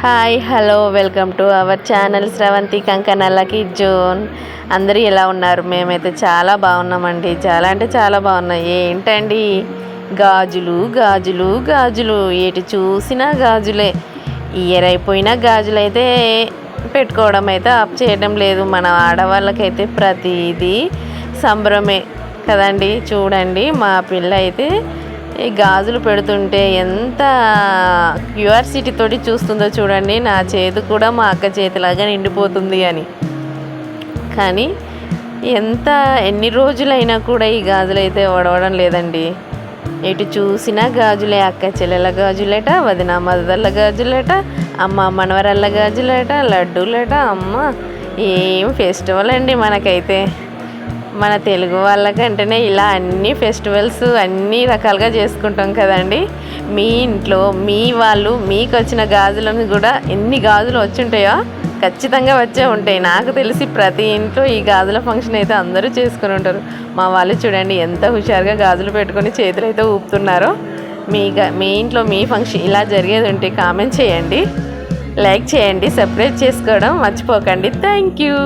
Hi hello welcome to our channel Sravanthi కంకణాలకి zone. అందరూ ఎలా ఉన్నారు? మేమైతే చాలా బాగున్నామండి. చాలా అంటే చాలా బాగున్నాయి. ఏంటండి గాజులు గాజులు గాజులు, ఏటి చూసినా గాజులే. ఇయర్ అయిపోయినా గాజులు అయితే పెట్టుకోవడం అయితే ఆప్ చేయడం లేదు. మన ఆడవాళ్ళకైతే ప్రతిదీ సంబరమే కదండి. చూడండి మా పిల్ల అయితే ఈ గాజులు పెడుతుంటే ఎంత క్యూరియాసిటీ తోటి చూస్తుందో చూడండి. నా చేతి కూడా మా అక్క చేతిలాగా నిండిపోతుంది అని. కానీ ఎన్ని రోజులైనా కూడా ఈ గాజులు అయితే ఓడవడం లేదండి. ఎటు చూసినా గాజులే. అక్క చెల్లెల గాజులేట, వదిన మదర్ల గాజులేట, అమ్మ మనవరల్ల గాజులేట, లడ్డూలేట. అమ్మ ఏం ఫెస్టివల్ అండి మనకైతే. మన తెలుగు వాళ్ళకంటేనే ఇలా అన్ని ఫెస్టివల్స్ అన్ని రకాలుగా చేసుకుంటాం కదండి. మీ ఇంట్లో మీ వాళ్ళు మీకు వచ్చిన గాజులను కూడా ఎన్ని గాజులు వచ్చి ఉంటాయో ఖచ్చితంగా వచ్చే ఉంటాయి. నాకు తెలిసి ప్రతి ఇంట్లో ఈ గాజుల ఫంక్షన్ అయితే అందరూ చేసుకుని ఉంటారు. మా వాళ్ళు చూడండి ఎంత హుషారుగా గాజులు పెట్టుకొని చేతులు అయితే ఊపుతున్నారో. మీ ఇంట్లో మీ ఫంక్షన్ ఇలా జరిగేది ఉంటే కామెంట్ చేయండి, లైక్ చేయండి, సబ్స్క్రైబ్ చేసుకోవడం మర్చిపోకండి. Thank you.